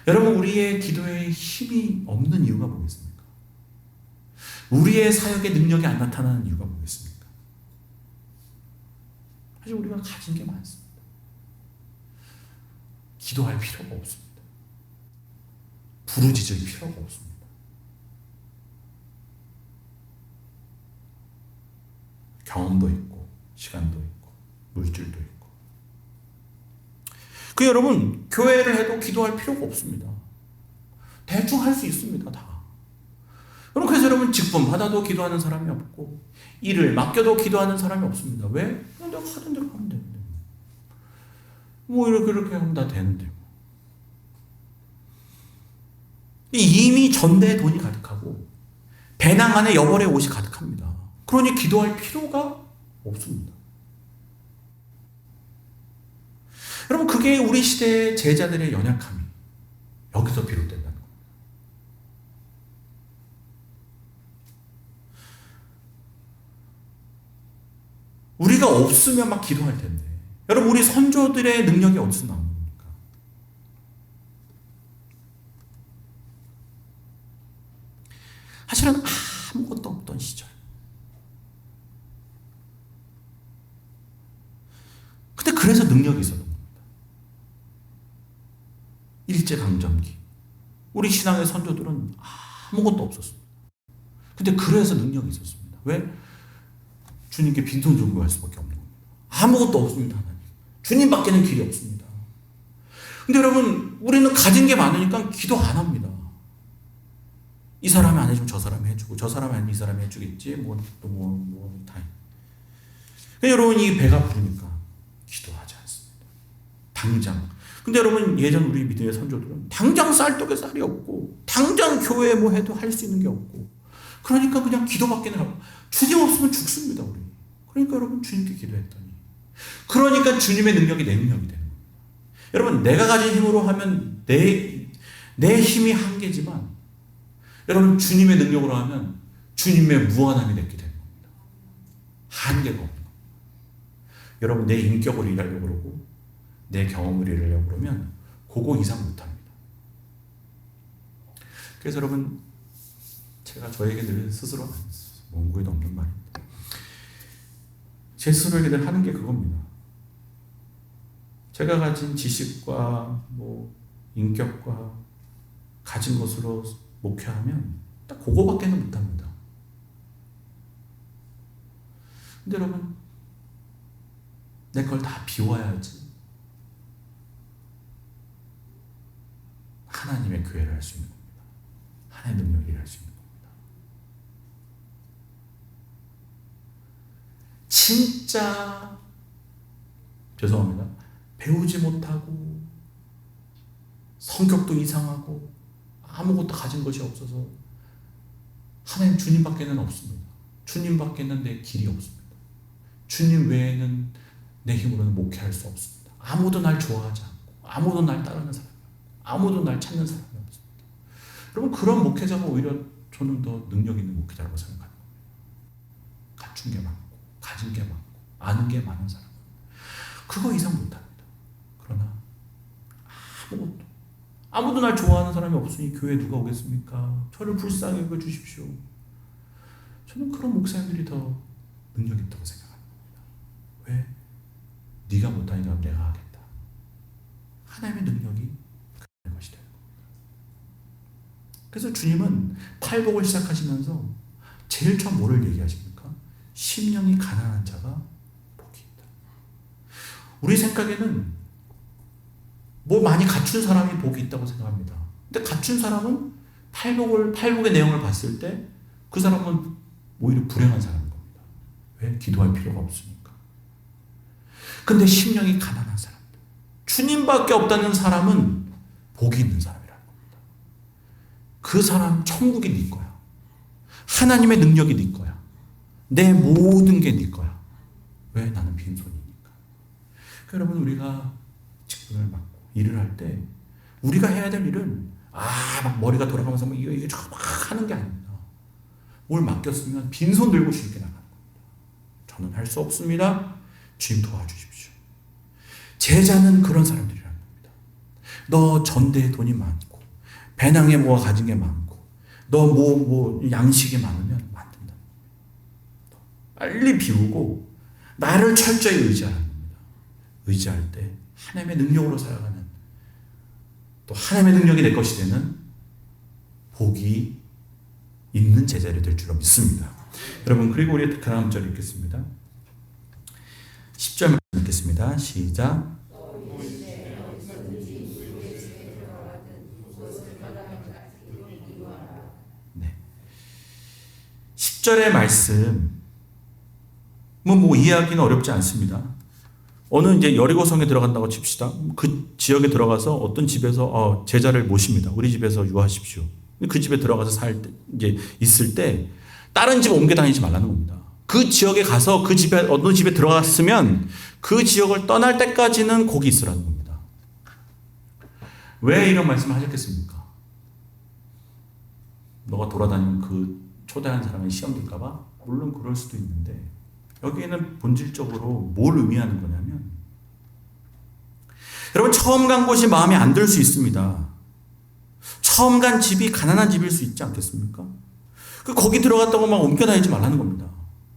여러분 우리의 기도에 힘이 없는 이유가 뭐겠습니까? 우리의 사역의 능력이 안 나타나는 이유가 뭐겠습니까? 사실 우리가 가진 게 많습니다. 기도할 필요가 없습니다. 부르짖을 필요가 없습니다. 경험도 있고 시간도 있고 물질도 있고 여러분 교회를 해도 기도할 필요가 없습니다. 대충 할 수 있습니다. 다. 여러분 그래서 여러분 직분 받아도 기도하는 사람이 없고 일을 맡겨도 기도하는 사람이 없습니다. 왜? 그냥 내가 하던 대로 하면 되는데 뭐 이렇게 하면 다 되는데 이미 전대에 돈이 가득하고 배낭 안에 여벌의 옷이 가득합니다. 그러니 기도할 필요가 없습니다. 여러분 그게 우리 시대의 제자들의 연약함이 여기서 비롯된다는 겁니다. 우리가 없으면 막 기도할 텐데 여러분 우리 선조들의 능력이 어디서 나온 겁니까? 사실은 아무것도 없던 시절. 근데 그래서 능력이 있었던 겁니다. 일제강점기. 우리 신앙의 선조들은 아무것도 없었습니다. 근데 그래서 능력이 있었습니다. 왜? 주님께 빈손 들고 갈 수밖에 없는 겁니다. 아무것도 없습니다. 하나님. 주님밖에는 길이 없습니다. 근데 여러분, 우리는 가진 게 많으니까 기도 안 합니다. 이 사람이 안 해주면 저 사람이 해주고, 저 사람이 아니면 이 사람이 해주겠지. 다. 여러분, 이 배가 부르니까 기도하지 않습니다. 당장. 근데 여러분, 예전 우리 믿음의 선조들은 당장 쌀떡에 쌀이 없고, 당장 교회에 뭐 해도 할 수 있는 게 없고, 그러니까 그냥 기도밖에는 하고, 주님 없으면 죽습니다, 우리. 그러니까 여러분, 주님께 기도했더니. 그러니까 주님의 능력이 내 능력이 되는 겁니다. 여러분, 내가 가진 힘으로 하면 내 힘이 한계지만, 여러분, 주님의 능력으로 하면 주님의 무한함이 내게 되는 겁니다. 한계가 없는 겁니다. 여러분, 내 인격으로 일하려고 그러고 내 경험으로 일하려고 그러면 그거 이상 못합니다. 그래서 여러분, 제가 저에게 늘 스스로 원고에도 없는 말입니다. 제 스스로에게 늘 하는 게 그겁니다. 제가 가진 지식과 인격과 가진 것으로 목회하면 딱 그거밖에는 못합니다. 근데 여러분, 내 걸 다 비워야지 하나님의 교회를 할 수 있는 겁니다. 하나님의 능력을 일할 수 있는 겁니다. 진짜 죄송합니다. 배우지 못하고 성격도 이상하고 아무것도 가진 것이 없어서 하나님 주님밖에는 없습니다. 주님밖에는 내 길이 없습니다. 주님 외에는 내 힘으로는 목회할 수 없습니다. 아무도 날 좋아하지 않고 아무도 날 따르는 사람이 없고 아무도 날 찾는 사람이 없습니다. 여러분, 그런 목회자가 오히려 저는 더 능력 있는 목회자라고 생각합니다. 갖춘 게 많고 가진 게 많고 아는 게 많은 사람, 그거 이상 못합니다. 그러나 아무도 날 좋아하는 사람이 없으니 교회에 누가 오겠습니까? 저를 불쌍히 여겨주십시오. 저는 그런 목사님들이 더 능력 있다고 생각합니다. 왜? 네가 못하니까 내가 하겠다. 하나님의 능력이 그런 것이 되는 겁니다. 그래서 주님은 팔복을 시작하시면서 제일 처음 뭐를 얘기하십니까? 심령이 가난한 자가 복이 있다. 우리 생각에는 많이 갖춘 사람이 복이 있다고 생각합니다. 근데 갖춘 사람은 팔복의 내용을 봤을 때 그 사람은 오히려 불행한 사람인 겁니다. 왜? 기도할 필요가 없으니까. 근데 심령이 가난한 사람들, 주님밖에 없다는 사람은 복이 있는 사람이라는 겁니다. 그 사람 천국이 네 거야. 하나님의 능력이 네 거야. 내 모든 게 네 거야. 왜? 나는 빈손이니까. 여러분, 우리가 직분을 맡고 일을 할 때 우리가 해야 될 일은 막 머리가 돌아가면서 이거 막 하는 게 아닙니다. 뭘 맡겼으면 빈손 들고 쉽게 나가는 겁니다. 저는 할 수 없습니다. 주님 도와주십시오. 제자는 그런 사람들이라는 겁니다. 너 전대에 돈이 많고 배낭에 뭐가 가진 게 많고 너 양식이 많으면 만든다. 빨리 비우고 나를 철저히 의지하는 겁니다. 의지할 때 하나님의 능력으로 살아가는, 또 하나님의 능력이 내 것이 되는 복이 있는 제자들이 될 줄로 믿습니다. 여러분, 그리고 우리 다음 절 읽겠습니다. 10절 읽겠습니다. 시작. 네. 10절의 말씀은 이해하기는 어렵지 않습니다. 어느 이제 여리고성에 들어간다고 칩시다. 그 지역에 들어가서 어떤 집에서 제자를 모십니다. 우리 집에서 유하십시오. 그 집에 들어가서 이제 있을 때 다른 집 옮겨 다니지 말라는 겁니다. 그 지역에 가서 그 집에 어느 집에 들어갔으면 그 지역을 떠날 때까지는 거기 있으라는 겁니다. 왜 이런 말씀을 하셨겠습니까? 너가 돌아다니면 그 초대한 사람의 시험 들까 봐? 물론 그럴 수도 있는데 여기에는 본질적으로 뭘 의미하는 거냐면, 여러분, 처음 간 곳이 마음에 안 들 수 있습니다. 처음 간 집이 가난한 집일 수 있지 않겠습니까? 거기 들어갔다고 막 옮겨 다니지 말라는 겁니다.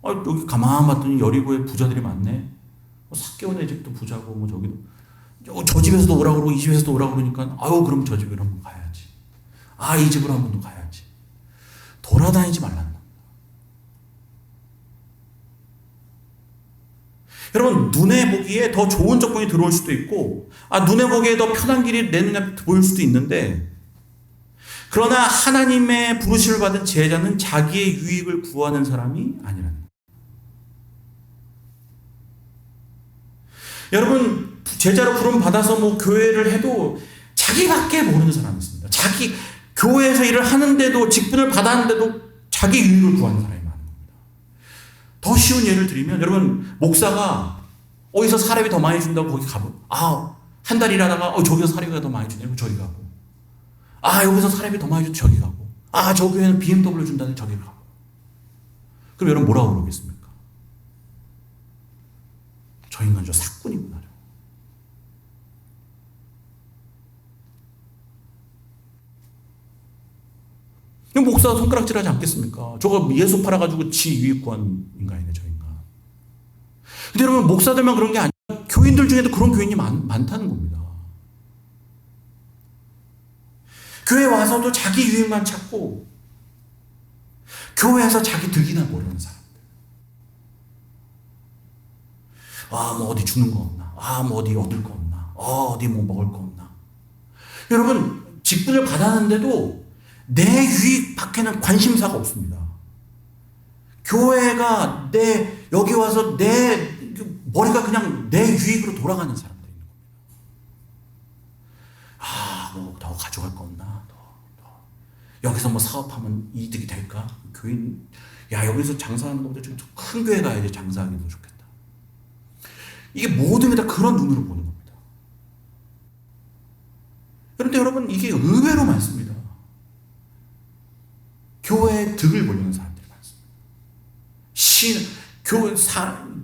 여기 가만 봤더니 여리고에 부자들이 많네. 삭개오네 집도 부자고 저기도 저 집에서도 오라고 그러고 이 집에서도 오라고 그러니까 아유 그럼 저 집으로 한번 가야지. 아 이 집으로 한번 더 가야지. 돌아다니지 말라는 겁니다. 여러분 눈에 보기에 더 좋은 조건이 들어올 수도 있고 눈에 보기에 더 편한 길이 내 눈에 보일 수도 있는데 그러나 하나님의 부르심을 받은 제자는 자기의 유익을 구하는 사람이 아니라는 거예요. 여러분 제자로 부름 받아서 뭐 교회를 해도 자기밖에 모르는 사람이 있습니다. 자기 교회에서 일을 하는데도 직분을 받았는데도 자기 유익을 구하는 사람이 많은 겁니다. 더 쉬운 예를 드리면 여러분 목사가 어디서 사례비 더 많이 준다고 거기 가보 한 달 일하다가 저기서 사례비가 더 많이 주냐고 저기 가고 여기서 사례비 더 많이 주면 저기 가고 저 교회는 BMW 준다는데 저기 가고 그럼 여러분 뭐라고 그러겠습니까? 저 인간 저 사꾼이구나. 목사가 손가락질하지 않겠습니까? 저거 예수 팔아가지고 지 유익 구한 인간이네 저 인간. 근데 여러분 목사들만 그런 게 아니라 교인들 중에도 그런 교인이 많다는 겁니다. 교회 와서도 자기 유익만 찾고 교회에서 자기 득이나 보려는 사람들. 뭐 어디 주는 거 없나? 뭐 어디 얻을 거 없나? 어디 뭐 먹을 거 없나? 여러분 직분을 받았는데도 내 유익 밖에는 관심사가 없습니다. 교회가 여기 와서 내 머리가 그냥 내 유익으로 돌아가는 사람들이 있는 겁니다. 뭐 더 가져갈 거 없나? 더. 여기서 뭐 사업하면 이득이 될까? 교인, 여기서 장사하는 것보다 좀 큰 교회 가야지 장사하기 더 좋겠다. 이게 모든 게 다 그런 눈으로 보는 겁니다. 그런데 여러분 이게 의외로 많습니다. 교회의 득을 보려는 사람들이 많습니다.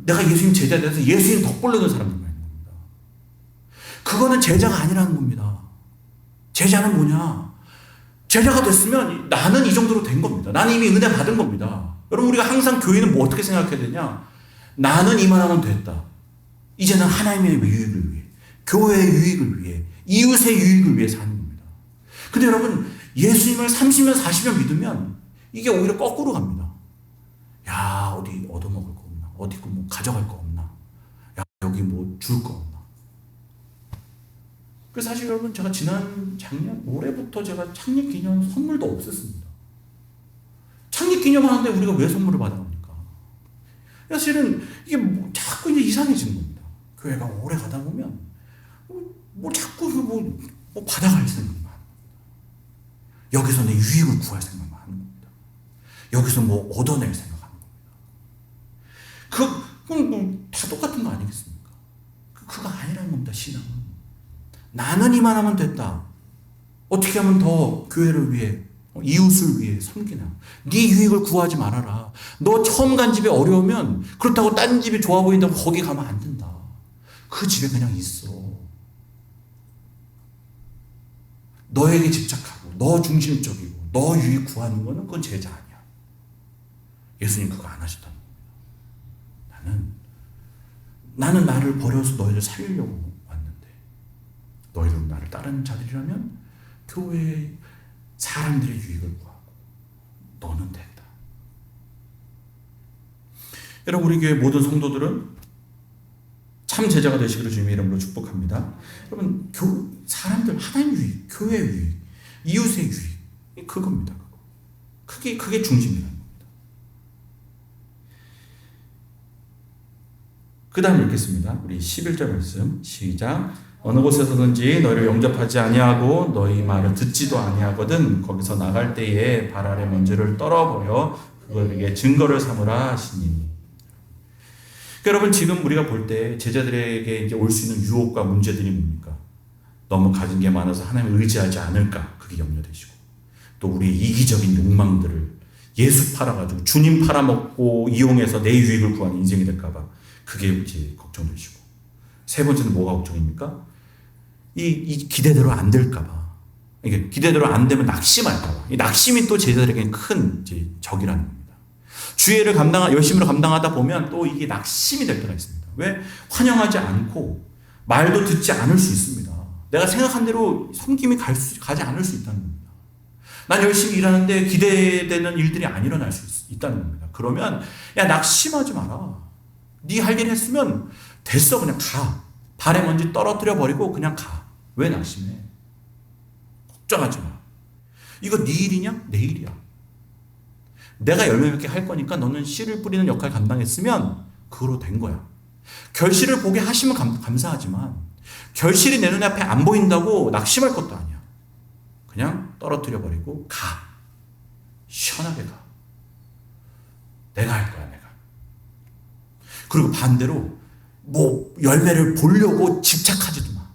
내가 예수님 제자 돼서 예수님 덕 보려는 사람들이 많은 겁니다. 그거는 제자가 아니라는 겁니다. 제자는 뭐냐? 제자가 됐으면 나는 이 정도로 된 겁니다. 나는 이미 은혜 받은 겁니다. 여러분 우리가 항상 교회는 뭐 어떻게 생각해야 되냐? 나는 이만하면 됐다. 이제는 하나님의 유익을 위해, 교회의 유익을 위해, 이웃의 유익을 위해 사는 겁니다. 근데 여러분 예수님을 30년 40년 믿으면 이게 오히려 거꾸로 갑니다. 어디 얻어먹을 거 없나? 어디 뭐 가져갈 거 없나? 여기 뭐 줄 거 없나? 그래서 사실 여러분 제가 작년 올해부터 제가 창립기념 선물도 없앴습니다. 창립기념 하는데 우리가 왜 선물을 받아갑니까? 사실은 이게 자꾸 이제 이상해지는 겁니다. 교회가 오래 가다 보면 자꾸 뭐 받아갈 생각만 하는 겁니다. 여기서 내 유익을 구할 생각만 하는 겁니다. 여기서 뭐 얻어낼 생각하는 겁니다. 그건 다 똑같은 거 아니겠습니까? 그거 아니라는 겁니다. 신앙은. 나는 이만하면 됐다. 어떻게 하면 더 교회를 위해 이웃을 위해 섬기나. 네 유익을 구하지 말아라. 너 처음 간 집이 어려우면 그렇다고 딴 집이 좋아 보인다고 거기 가면 안 된다. 그 집에 그냥 있어. 너에게 집착하고 너 중심적이고 너 유익 구하는 거는 그건 제자 아니야. 예수님 그거 안 하셨다는 겁니다. 나는 나를 버려서 너희를 살리려고 왔는데 너희들은 나를 따르는 자들이라면 교회의 사람들의 유익을 구하고 너는 된다. 여러분 우리 교회 모든 성도들은 참 제자가 되시기를 주님의 이름으로 축복합니다. 여러분 사람들 하나님 유익, 교회 유익, 이웃의 유익 그겁니다. 그게 중심이라는 겁니다. 그 다음 읽겠습니다. 우리 11절 말씀 시작. 어느 곳에서든지 너희를 영접하지 아니하고 너희 말을 듣지도 아니하거든 거기서 나갈 때에 발 아래 먼지를 떨어버려 그들에게 증거를 삼으라 하시니. 여러분 지금 우리가 볼 때 제자들에게 이제 올 수 있는 유혹과 문제들이 뭡니까? 너무 가진 게 많아서 하나님을 의지하지 않을까 그게 염려되시고 또 우리의 이기적인 욕망들을 예수 팔아가지고 주님 팔아먹고 이용해서 내 유익을 구하는 인생이 될까봐 그게 이제 걱정되시고 세 번째는 뭐가 걱정입니까? 이 기대대로 안 될까봐 이게 기대대로 안 되면 낙심할까봐 이 낙심이 또 제자들에게는 큰 이제 적이라는 겁니다. 주의를 열심히 감당하다 보면 또 이게 낙심이 될 때가 있습니다. 왜? 환영하지 않고 말도 듣지 않을 수 있습니다. 내가 생각한 대로 섬김이 가지 않을 수 있다는 겁니다. 난 열심히 일하는데 기대되는 일들이 안 일어날 수 있다는 겁니다. 그러면 야, 낙심하지 마라. 네 할 일 했으면 됐어. 그냥 가. 발에 먼지 떨어뜨려 버리고 그냥 가. 왜 낙심해? 걱정하지 마. 이거 네 일이냐? 내 일이야. 내가 열매 맺게 할 거니까 너는 씨를 뿌리는 역할 감당했으면 그거로 된 거야. 결실을 보게 하시면 감사하지만 결실이 내 눈앞에 안 보인다고 낙심할 것도 아니야. 그냥 떨어뜨려 버리고 가. 시원하게 가. 내가 할 거야, 내가. 그리고 반대로 뭐 열매를 보려고 집착하지도 마.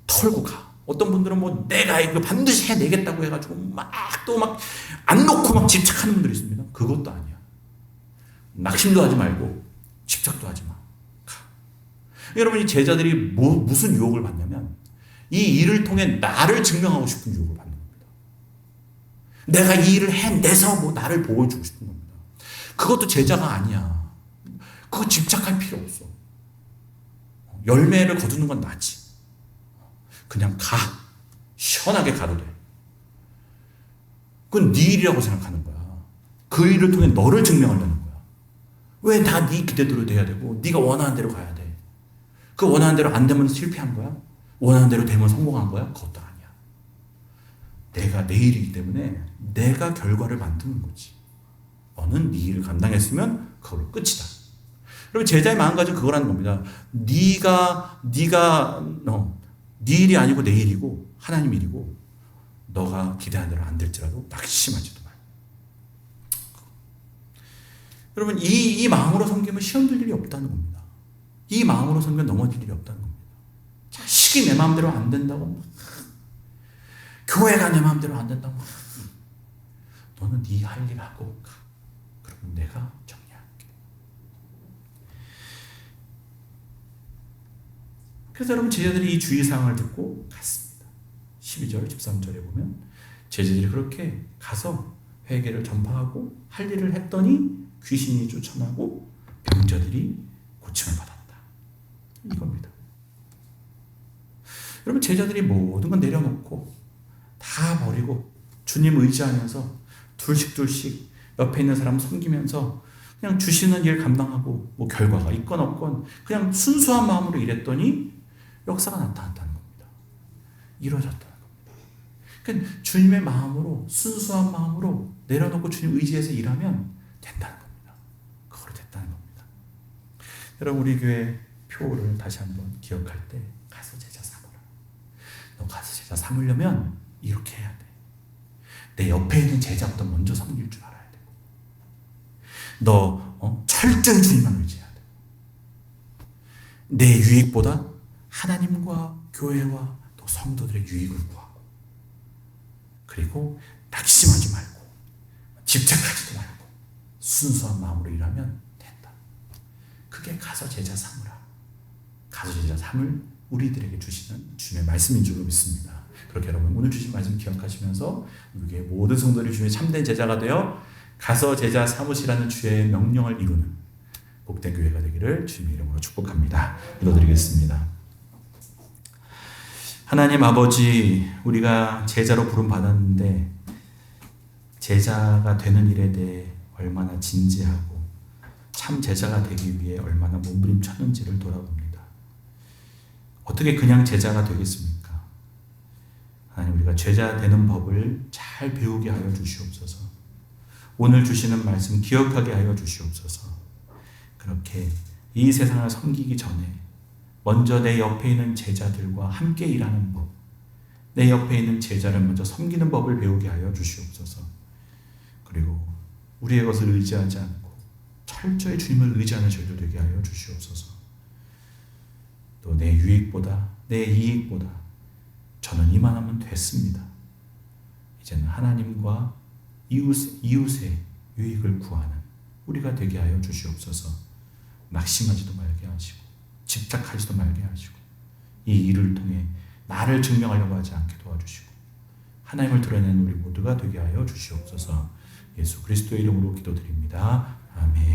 털고 가. 어떤 분들은 뭐 내가 이거 반드시 해내겠다고 해가지고 막 안 놓고 막 집착하는 분들이 있습니다. 그것도 아니야. 낙심도 하지 말고 집착도 하지 마. 가. 여러분, 이 제자들이 무슨 유혹을 받냐면 이 일을 통해 나를 증명하고 싶은 유혹을 받는 겁니다. 내가 이 일을 해내서 뭐 나를 보여주고 싶은 겁니다. 그것도 제자가 아니야. 그거 집착할 필요 없어. 열매를 거두는 건 나지. 그냥 가. 시원하게 가도 돼. 그건 네 일이라고 생각하는 거야. 그 일을 통해 너를 증명하려는 거야. 왜 다 네 기대대로 돼야 되고 네가 원하는 대로 가야 돼. 그 원하는 대로 안 되면 실패한 거야? 원하는 대로 되면 성공한 거야? 그것도 아니야. 내가 내 일이기 때문에 내가 결과를 만드는 거지. 너는 네 일을 감당했으면 그걸로 끝이다. 그러면 제자의 마음가짐은 그거라는 겁니다. 네가 네 일이 아니고 내 일이고 하나님 일이고 너가 기대한 대로 안 될지라도 낙심하지도 마. 여러분, 이 마음으로 섬기면 시험 들 일이 없다는 겁니다. 이 마음으로 섬기면 넘어질 일이 없다는 겁니다. 자식이 내 마음대로 안 된다고 막, 교회가 내 마음대로 안 된다고 막, 너는 네 할 일 하고 가. 그러면 내가 정리할게. 그래서 여러분, 제자들이 이 주의사항을 듣고 갔습니다. 12절, 13절에 보면 제자들이 그렇게 가서 회개를 전파하고 할 일을 했더니 귀신이 쫓아나고 병자들이 고침을 받았다. 이겁니다. 여러분, 제자들이 모든 건 내려놓고 다 버리고 주님 의지하면서 둘씩 옆에 있는 사람 섬기면서 그냥 주시는 일 감당하고 뭐 결과가 있건 없건 그냥 순수한 마음으로 일했더니 역사가 나타났다는 겁니다. 이루어졌다는 겁니다. 그러니까 주님의 마음으로, 순수한 마음으로 내려놓고 주님 의지해서 일하면 된다는 겁니다. 그거로 됐다는 겁니다. 여러분, 우리 교회 표를 다시 한번 기억할 때 가서 제자 삼으라. 너 가서 제자 삼으려면 이렇게 해야 돼. 내 옆에 있는 제자보다 먼저 섬길 줄 알아야 되고, 너 철저히 주님만 의지해야 돼. 내 유익보다 하나님과 교회와 또 성도들의 유익을 구하고, 그리고 낙심하지 말고 집착하지도 말고 순수한 마음으로 일하면 된다. 그게 가서 제자 삼으라. 가서 제자 삼을 우리들에게 주시는 주님의 말씀인 줄 믿습니다. 그렇게 여러분, 오늘 주신 말씀 기억하시면서 우리의 모든 성도들이 주의 참된 제자가 되어 가서 제자 삼으시라는 주의 명령을 이루는 복된 교회가 되기를 주님의 이름으로 축복합니다. 기도드리겠습니다. 하나님 아버지, 우리가 제자로 부름 받았는데 제자가 되는 일에 대해 얼마나 진지하고 참 제자가 되기 위해 얼마나 몸부림쳤는지를 돌아봅니다. 어떻게 그냥 제자가 되겠습니까? 하나님, 우리가 제자 되는 법을 잘 배우게 하여 주시옵소서. 오늘 주시는 말씀 기억하게 하여 주시옵소서. 그렇게 이 세상을 섬기기 전에 먼저 내 옆에 있는 제자들과 함께 일하는 법, 내 옆에 있는 제자를 먼저 섬기는 법을 배우게 하여 주시옵소서. 그리고 우리의 것을 의지하지 않고 철저히 주님을 의지하는 저희들 되게 하여 주시옵소서. 또 내 유익보다, 내 이익보다 저는 이만하면 됐습니다. 이제는 하나님과 이웃의 유익을 구하는 우리가 되게 하여 주시옵소서. 낙심하지도 말게 하시고 집착하지도 말게 하시고 이 일을 통해 나를 증명하려고 하지 않게 도와주시고 하나님을 드러내는 우리 모두가 되게 하여 주시옵소서. 예수 그리스도의 이름으로 기도드립니다. 아멘.